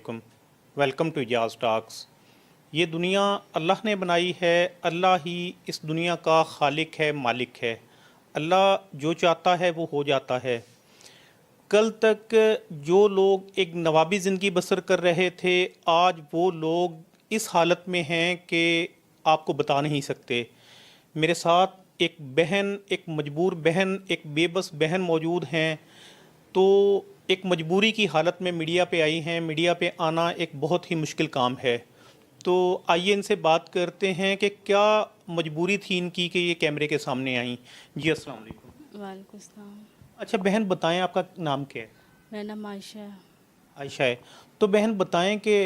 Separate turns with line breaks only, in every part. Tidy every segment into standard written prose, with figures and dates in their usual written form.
वालेकुम। Welcome to Ijaz talks. ये दुनिया अल्लाह ने बनाई है। अल्लाह ही इस दुनिया का खालिक है, मालिक है। अल्लाह जो चाहता है वो हो जाता है। कल तक जो लोग एक नवाबी ज़िंदगी बसर कर रहे थे, आज वो लोग इस हालत में हैं कि आपको बता नहीं सकते। मेरे साथ एक बहन, एक मजबूर बहन, एक बेबस बहन मौजूद हैं। तो एक मजबूरी की हालत में मीडिया पे आई हैं। मीडिया पे आना एक बहुत ही मुश्किल काम है। तो आइए इनसे बात करते हैं कि क्या मजबूरी थी इनकी कि ये कैमरे के सामने आई। जी अस्सलाम वालेकुम।
वालेकुम सलाम।
अच्छा बहन बताएं, आपका नाम क्या है?
मेरा नाम आयशा है।
आयशा है। तो बहन बताएं कि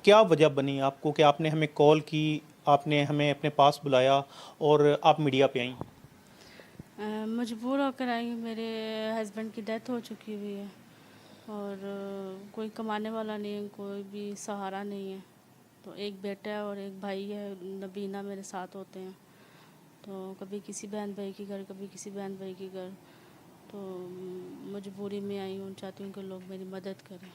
क्या वजह बनी आपको कि आपने हमें कॉल की, आपने हमें अपने पास बुलाया और आप मीडिया पे आई?
मजबूर होकर आई हूँ। मेरे हस्बैंड की डेथ हो चुकी हुई है और कोई कमाने वाला नहीं है, कोई भी सहारा नहीं है। तो एक बेटा है और एक भाई है, नबीना मेरे साथ होते हैं। तो कभी किसी बहन भाई के घर, कभी किसी बहन भाई के घर। तो मजबूरी में आई हूँ, चाहती हूँ कि लोग मेरी मदद करें।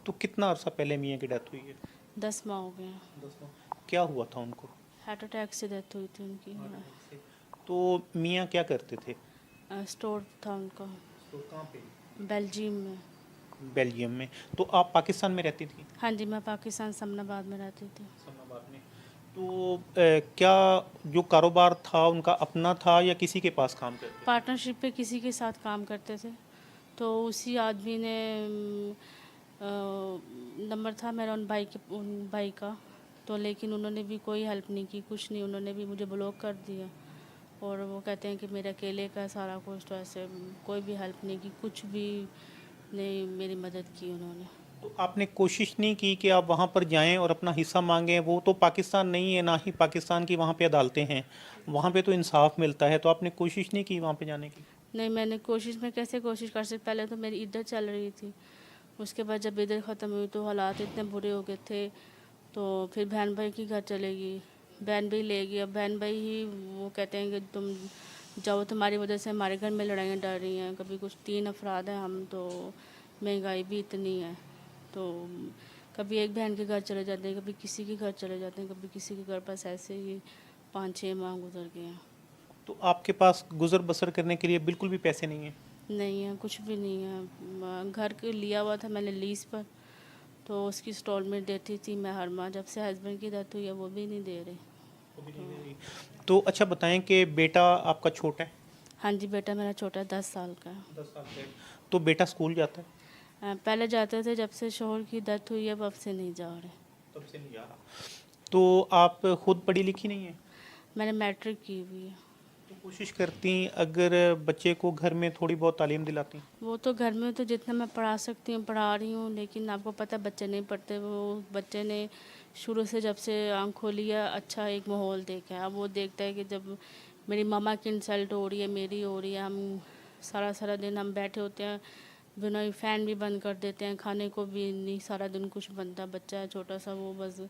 तो कितना अरसा पहले मियाँ की डेथ हुई है?
10 माह हो गए हैं।
10 माह। क्या हुआ था उनको?
हार्ट अटैक से डेथ हुई थी उनकी।
हार्ट अटैक से। तो मियाँ क्या करते थे?
स्टोर था उनका,
तो कहाँ पे?
बेल्जियम में।
बेल्जियम में। तो आप पाकिस्तान में रहती थी?
हाँ जी, मैं पाकिस्तान समनाबाद में रहती थी।
इस्लामाबाद में। तो क्या जो कारोबार था उनका अपना था या किसी के पास काम करते थे?
पार्टनरशिप पे किसी के साथ काम करते थे। तो उसी आदमी ने नंबर था मेरा उन भाई का। तो लेकिन उन्होंने भी कोई हेल्प नहीं की, कुछ नहीं, उन्होंने भी मुझे ब्लॉक कर दिया। और वो कहते हैं कि मेरे अकेले का सारा कुछ, तो ऐसे कोई भी हेल्प नहीं की, कुछ भी नहीं मेरी मदद की उन्होंने।
तो आपने कोशिश नहीं की कि आप वहाँ पर जाएं और अपना हिस्सा मांगें? वो तो पाकिस्तान नहीं है, ना ही पाकिस्तान की वहाँ पे अदालतें हैं। वहाँ पे तो इंसाफ मिलता है। तो आपने कोशिश नहीं की वहाँ पे जाने की?
नहीं, मैंने कोशिश में कैसे कोशिश कर सकती, पहले तो मेरी इद्दत चल रही थी। उसके बाद जब इद्दत ख़त्म हुई तो हालात इतने बुरे हो गए थे। तो फिर बहन भाई के घर चलेगी, बहन भाई ले गई। अब बहन भाई ही वो कहते हैं कि तुम जाओ, तुम्हारी वजह से हमारे घर में लड़ाइयाँ डर रही हैं। कभी कुछ 3 अफराद हैं हम, तो महंगाई भी इतनी है। तो कभी एक बहन के घर चले जाते हैं, कभी किसी के घर चले जाते हैं, कभी किसी के घर। बस ऐसे ही 5-6 माह गुजर गए हैं।
तो आपके पास गुजर बसर करने के लिए बिल्कुल भी पैसे नहीं हैं?
नहीं है, कुछ भी नहीं है। घर के लिया हुआ था मैंने लीज़ पर, तो उसकी इंस्टॉलमेंट देती थी मैं हर माह। जब से हस्बैंड की डेथ हुई है वो भी नहीं दे रहे।
वो भी नहीं दे
तो
रही। तो अच्छा बताएं कि बेटा आपका छोटा है?
हाँ जी, बेटा मेरा छोटा है, 10 साल का है।
10 साल का है। तो बेटा स्कूल जाता है?
पहले जाते थे, जब से शोहर की डेथ हुई है अब से नहीं जा रहे।
तब से नहीं जा रहा। तो आप खुद पढ़ी लिखी नहीं है?
मैंने मैट्रिक की हुई है।
तो कोशिश करती अगर बच्चे को घर में थोड़ी बहुत तालीम दिलाती?
वो तो घर में तो जितना मैं पढ़ा सकती हूँ पढ़ा रही हूँ, लेकिन आपको पता है बच्चे नहीं पढ़ते। वो बच्चे ने शुरू से जब से आँख खोली है अच्छा एक माहौल देखा है। अब वो देखता है कि जब मेरी मामा की इंसल्ट हो रही है, मेरी हो रही है, हम सारा सारा दिन हम बैठे होते हैं, बिना ही फ़ैन भी बंद कर देते हैं, खाने को भी नहीं सारा दिन कुछ बनता। बच्चा है छोटा सा, वो बस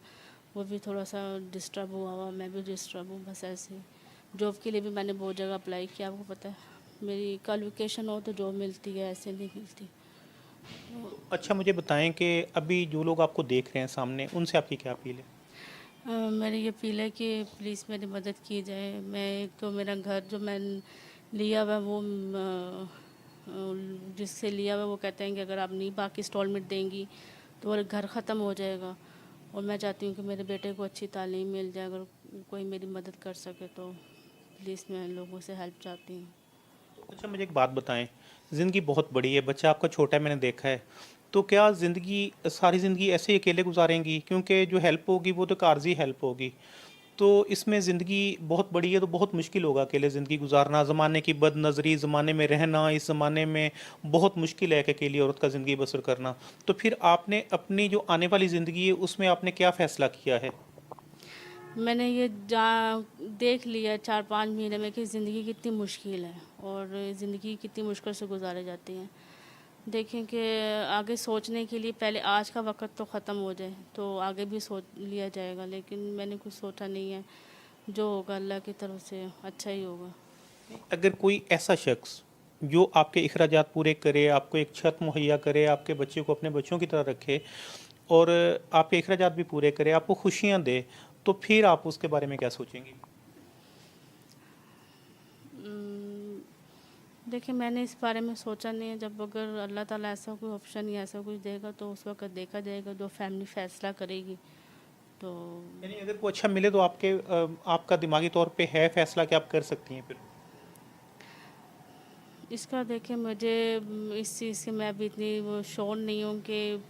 वो भी थोड़ा सा डिस्टर्ब हुआ, मैं भी डिस्टर्ब हूँ, बस ऐसे ही। जॉब के लिए भी मैंने बहुत जगह अप्लाई किया। आपको पता है मेरी क्वालिफिकेशन हो तो जॉब मिलती है, ऐसे नहीं मिलती।
तो अच्छा मुझे बताएं कि अभी जो लोग आपको देख रहे हैं सामने, उनसे आपकी क्या अपील है?
मेरी ये अपील है कि प्लीज़ मेरी मदद की जाए। मैं एक तो मेरा घर जो मैं लिया हुआ है वो जिससे लिया हुआ है वो कहते हैं कि अगर आप नहीं बाकी इंस्टॉलमेंट देंगी तो वो घर ख़त्म हो जाएगा। और मैं चाहती हूँ कि मेरे बेटे को अच्छी तालीम मिल जाए। अगर कोई मेरी मदद कर सके तो प्लीज़ मैं लोगों से हेल्प चाहती हूँ।
तो अच्छा मुझे एक बात बताएं, ज़िंदगी बहुत बड़ी है, बच्चा आपका छोटा है मैंने देखा है। तो क्या ज़िंदगी सारी ज़िंदगी ऐसे ही अकेले गुजारेंगी? क्योंकि जो हेल्प होगी वो तो एक आर्जी हेल्प होगी। तो इसमें ज़िंदगी बहुत बड़ी है, तो बहुत मुश्किल होगा अकेले ज़िंदगी गुजारना। ज़माने की बदनज़री, ज़माने में रहना, इस ज़माने में बहुत मुश्किल है कि अकेली औरत का ज़िंदगी बसर करना। तो फिर आपने अपनी जो आने वाली ज़िंदगी है उसमें आपने क्या फ़ैसला किया है?
मैंने ये जा देख लिया 4-5 महीने में कि ज़िंदगी कितनी मुश्किल है और ज़िंदगी कितनी मुश्किल से गुजारी जाती है। देखें कि आगे सोचने के लिए पहले आज का वक्त तो ख़त्म हो जाए तो आगे भी सोच लिया जाएगा, लेकिन मैंने कुछ सोचा नहीं है। जो होगा अल्लाह की तरफ से अच्छा ही होगा।
अगर कोई ऐसा शख्स जो आपके अखराजात पूरे करे, आपको एक छत मुहैया करे, आपके बच्चे को अपने बच्चों की तरह रखे और आपके अखराजात भी पूरे करे, आपको खुशियाँ दे, तो फिर आप उसके बारे में क्या सोचेंगी?
उम, देखिए मैंने इस बारे में सोचा नहीं है। जब अगर अल्लाह ताला ऐसा कोई ऑप्शन या ऐसा कुछ देगा तो उस वक़्त देखा जाएगा, जो फैमिली फ़ैसला करेगी। तो
यानी अगर कोई अच्छा मिले तो आपका दिमागी तौर पे है फ़ैसला कि आप कर सकती हैं फिर?
इसका देखिए मुझे इस चीज़ से मैं अभी इतनी वो श्योर नहीं हूँ कि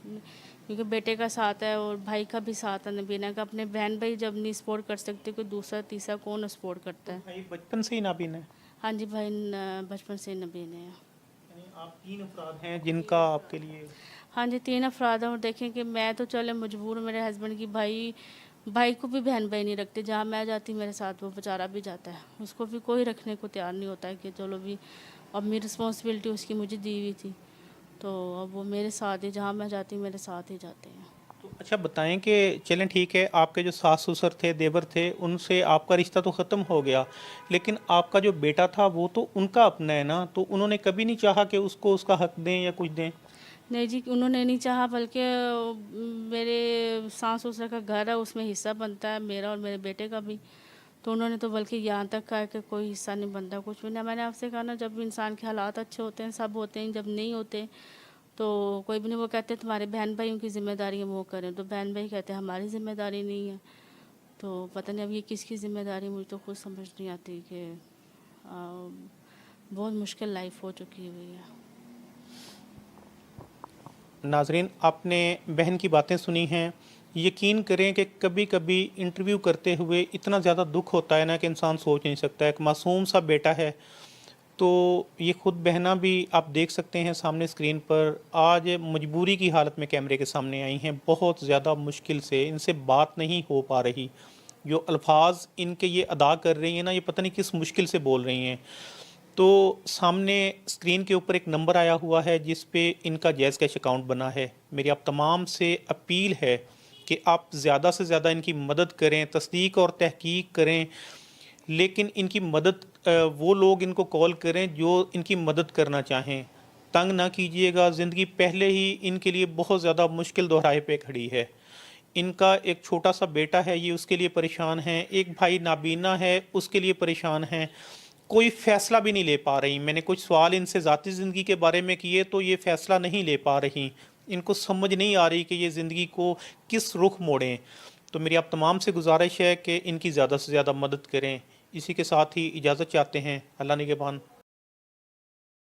क्योंकि बेटे का साथ है और भाई का भी साथ है नबीना का। अपने बहन भाई जब नहीं सपोर्ट कर सकते, कोई दूसरा तीसरा कौन सपोर्ट करता
तो
है।
भाई बचपन से ही नाबीना है?
हाँ जी, भाई बचपन से ही नबीना है।
यानी आप 3 अफ़राद हैं जिनका आपके लिए।
हाँ जी, 3 अफ़राद हैं और देखें कि मैं तो चले मजबूर हूँ, मेरे हस्बैंड की भाई भाई को भी बहन भाई नहीं रखते। जहाँ मैं जाती मेरे साथ वो बेचारा भी जाता है। उसको भी कोई रखने को तैयार नहीं होता है कि चलो भी अब मेरी रिस्पॉन्सिबिलिटी उसकी मुझे दी हुई थी। तो अब वो मेरे साथ ही, जहाँ मैं जाती हूँ मेरे साथ ही जाते हैं।
तो अच्छा बताएं कि चलें ठीक है, आपके जो सास ससुर थे, देवर थे, उनसे आपका रिश्ता तो ख़त्म हो गया, लेकिन आपका जो बेटा था वो तो उनका अपना है ना, तो उन्होंने कभी नहीं चाहा कि उसको उसका हक दें या कुछ दें?
नहीं जी, उन्होंने नहीं चाहा बल्कि मेरे सास ससुर का घर है, उसमें हिस्सा बनता है मेरा और मेरे बेटे का भी। तो उन्होंने तो बल्कि यहाँ तक कहा कि कोई हिस्सा नहीं बनता, कुछ भी नहीं। मैंने आपसे कहा ना, जब इंसान के हालात अच्छे होते हैं सब होते हैं, जब नहीं होते तो कोई भी नहीं। वो कहते तुम्हारे बहन भाइयों की ज़िम्मेदारी है वो करें, तो बहन भाई कहते हैं हमारी ज़िम्मेदारी नहीं है। तो पता नहीं अब ये किसकी ज़िम्मेदारी, मुझे तो खुद समझ नहीं आती कि बहुत मुश्किल लाइफ हो चुकी हुई है।
नाजरीन, आपने बहन की बातें सुनी हैं। यकीन करें कि कभी कभी इंटरव्यू करते हुए इतना ज़्यादा दुख होता है ना कि इंसान सोच नहीं सकता। एक मासूम सा बेटा है, तो ये खुद बहना भी आप देख सकते हैं सामने स्क्रीन पर, आज मजबूरी की हालत में कैमरे के सामने आई हैं। बहुत ज़्यादा मुश्किल से इनसे बात नहीं हो पा रही। जो अल्फाज इनके ये अदा कर रही हैं ना, ये पता नहीं किस मुश्किल से बोल रही हैं। तो सामने स्क्रीन के ऊपर एक नंबर आया हुआ है जिस पे इनका जैज़ कैश अकाउंट बना है। मेरी आप तमाम से अपील है कि आप ज़्यादा से ज़्यादा इनकी मदद करें, तस्दीक और तहकीक करें, लेकिन इनकी मदद वो लोग इनको कॉल करें जो इनकी मदद करना चाहें। तंग ना कीजिएगा, ज़िंदगी पहले ही इनके लिए बहुत ज़्यादा मुश्किल दोहराए पे खड़ी है। इनका एक छोटा सा बेटा है, ये उसके लिए परेशान हैं। एक भाई नाबीना है, उसके लिए परेशान हैं। कोई फ़ैसला भी नहीं ले पा रही। मैंने कुछ सवाल इनसे ज़ाती ज़िंदगी के बारे में किए तो ये फ़ैसला नहीं ले पा रही। इनको समझ नहीं आ रही कि ये ज़िंदगी को किस रुख मोड़ें। तो मेरी आप तमाम से गुजारिश है कि इनकी ज़्यादा से ज़्यादा मदद करें। इसी के साथ ही इजाज़त चाहते हैं। अल्लाह निगहबान।